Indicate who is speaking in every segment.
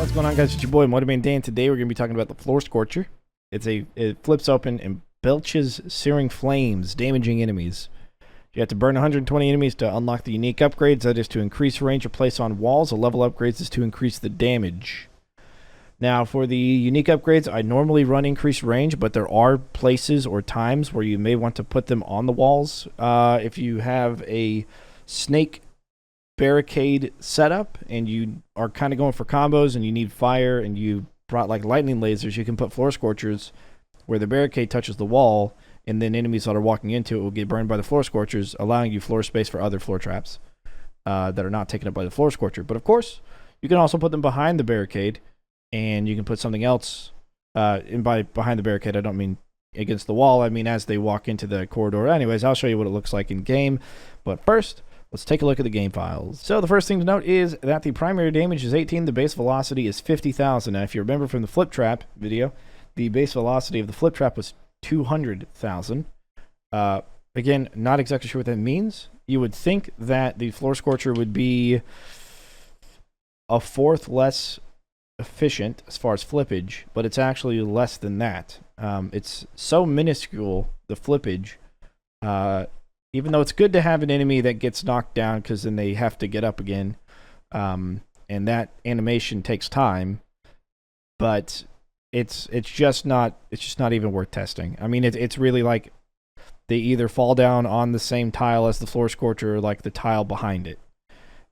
Speaker 1: What's going on, guys? It's your boy Motivating Dan. Today we're going to be talking about the Floor Scorcher. It flips open and belches searing flames, damaging enemies. You have to burn 120 enemies to unlock the unique upgrades. That is to increase range or place on walls. The level upgrades is to increase the damage. Now, for the unique upgrades, I normally run increased range, but there are places or times where you may want to put them on the walls. If you have a snake barricade setup and you are kind of going for combos and you need fire and you brought like lightning lasers, you can put Floor Scorchers where the barricade touches the wall, and then enemies that are walking into it will get burned by the Floor Scorchers, allowing you floor space for other floor traps that are not taken up by the Floor Scorcher. But of course, you can also put them behind the barricade, and you can put something else. And by behind the barricade, I don't mean against the wall. I mean as they walk into the corridor. Anyways, I'll show you what it looks like in game. But first, let's take a look at the game files. So the first thing to note is that the primary damage is 18. The base velocity is 50,000. Now, if you remember from the flip trap video, the base velocity of the flip trap was 200,000. Again, not exactly sure what that means. You would think that the Floor Scorcher would be a fourth less efficient as far as flippage, but it's actually less than that. It's so minuscule, the flippage, even though it's good to have an enemy that gets knocked down because then they have to get up again, and that animation takes time, but it's just not even worth testing. I mean, it's really like they either fall down on the same tile as the Floor Scorcher or like the tile behind it,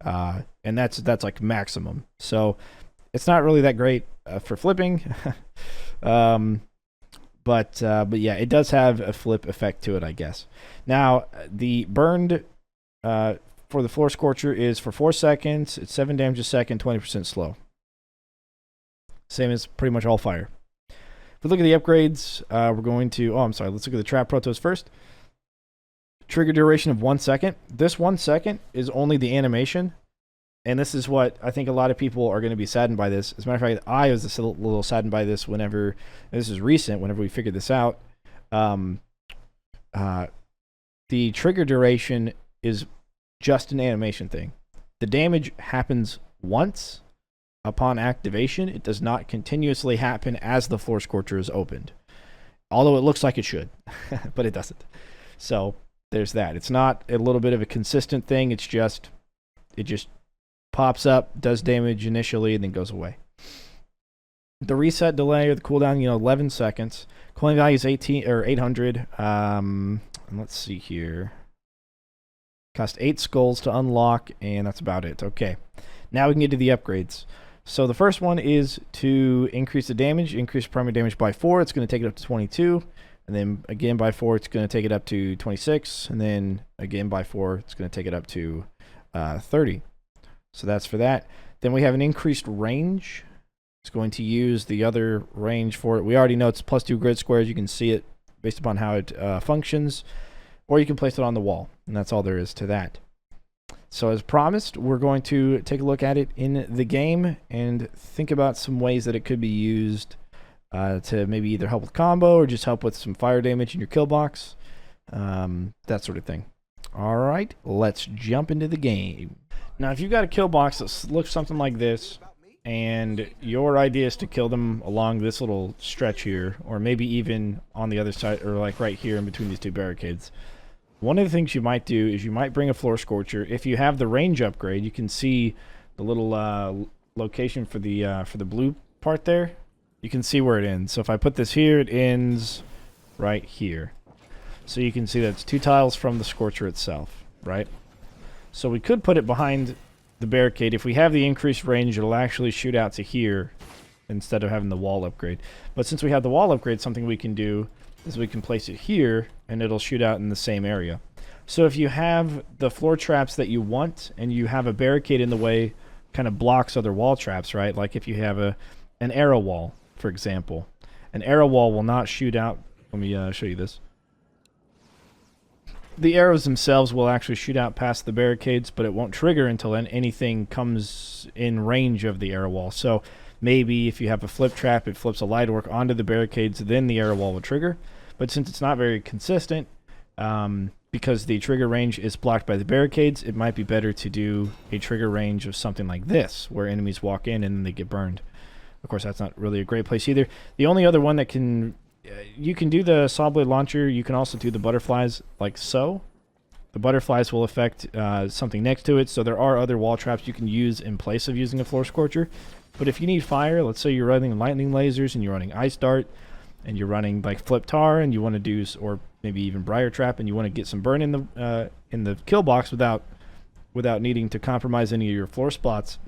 Speaker 1: and that's like maximum. So it's not really that great for flipping, but yeah, it does have a flip effect to it, I guess. Now, the burned for the Floor Scorcher is for 4 seconds. It's 7 damage a second, 20% slow. Same as pretty much all fire. If we look at the upgrades, we're going to... Oh, I'm sorry. Let's look at the Trap Protos first. Trigger duration of 1 second. This 1 second is only the animation. And this is what I think a lot of people are going to be saddened by this. As a matter of fact, I was a little saddened by this whenever... This is recent, whenever we figured this out. The trigger duration is just an animation thing. The damage happens once upon activation. It does not continuously happen as the Floor Scorcher is opened. Although it looks like it should, but it doesn't. So there's that. It's not a little bit of a consistent thing. It just pops up, does damage initially, and then goes away. The reset delay or the cooldown, 11 seconds. Coin value is 800. And let's see here. Cost 8 skulls to unlock, and that's about it. Okay. Now we can get to the upgrades. So the first one is to increase the damage, increase primary damage by 4. It's going to take it up to 22. And then again by 4, it's going to take it up to 26. And then again by 4, it's going to take it up to 30. So that's for that. Then we have an increased range. It's going to use the other range for it. We already know it's +2 grid squares. You can see it based upon how it functions. Or you can place it on the wall. And that's all there is to that. So as promised, we're going to take a look at it in the game and think about some ways that it could be used to maybe either help with combo or just help with some fire damage in your kill box. That sort of thing. Alright, let's jump into the game. Now, if you've got a kill box that looks something like this, and your idea is to kill them along this little stretch here, or maybe even on the other side, or like right here in between these two barricades, one of the things you might do is you might bring a Floor Scorcher. If you have the range upgrade, you can see the little location for the blue part there. You can see where it ends. So if I put this here, it ends right here. So you can see that it's 2 tiles from the Scorcher itself, right? So we could put it behind the barricade. If we have the increased range, it'll actually shoot out to here instead of having the wall upgrade. But since we have the wall upgrade, something we can do is we can place it here and it'll shoot out in the same area. So if you have the floor traps that you want and you have a barricade in the way, kind of blocks other wall traps, right? Like if you have an arrow wall, for example. An arrow wall will not shoot out. Let me show you this. The arrows themselves will actually shoot out past the barricades, but it won't trigger until anything comes in range of the arrow wall. So maybe if you have a flip trap, it flips a light orc onto the barricades, then the arrow wall will trigger. But since it's not very consistent, because the trigger range is blocked by the barricades, it might be better to do a trigger range of something like this, where enemies walk in and then they get burned. Of course, that's not really a great place either. The only other one that can... you can do the saw blade launcher. You can also do the butterflies like so. The butterflies will affect something next to it, so there are other wall traps you can use in place of using a floor scorcher. But if you need fire, let's say you're running lightning lasers and you're running ice dart, and you're running like flip tar, and you want to do, or maybe even briar trap, and you want to get some burn in the kill box without needing to compromise any of your floor spots,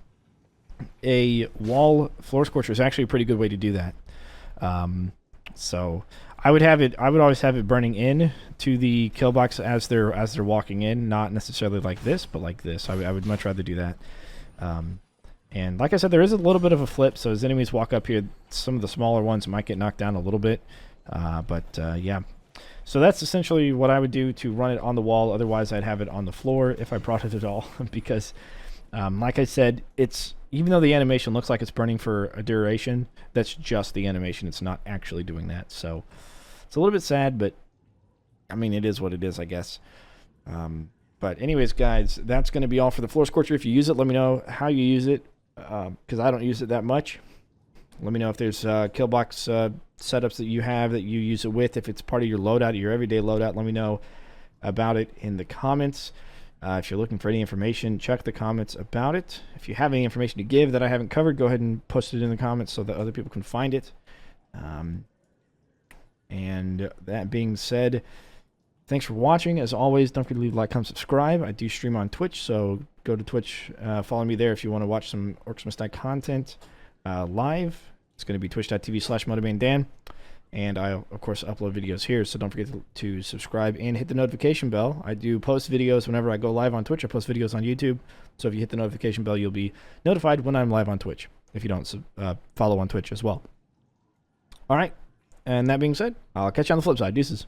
Speaker 1: a wall floor scorcher is actually a pretty good way to do that. So I would always have it burning in to the kill box as they're walking in, not necessarily like this, but like this. I would much rather do that. And like I said, there is a little bit of a flip, so as enemies walk up here, some of the smaller ones might get knocked down a little bit. Yeah. So that's essentially what I would do to run it on the wall. Otherwise, I'd have it on the floor if I brought it at all, because like I said, even though the animation looks like it's burning for a duration, that's just the animation. It's not actually doing that. So it's a little bit sad, but I mean, it is what it is, I guess. But anyways, guys, that's going to be all for the floor scorcher. If you use it, let me know how you use it, because I don't use it that much. Let me know if there's kill box setups that you have that you use it with. If it's part of your loadout, your everyday loadout, let me know about it in the comments. If you're looking for any information, check the comments about it. If you have any information to give that I haven't covered, go ahead and post it in the comments so that other people can find it. And that being said, thanks for watching. As always, don't forget to leave a like, comment, subscribe. I do stream on Twitch, so go to Twitch, follow me there if you want to watch some Orcs Must Die content live. It's going to be twitch.tv/MotobaneDan. And I, of course, upload videos here, so don't forget to subscribe and hit the notification bell. I do post videos whenever I go live on Twitch. I post videos on YouTube, so if you hit the notification bell, you'll be notified when I'm live on Twitch, if you don't follow on Twitch as well. All right, and that being said, I'll catch you on the flip side. Deuces.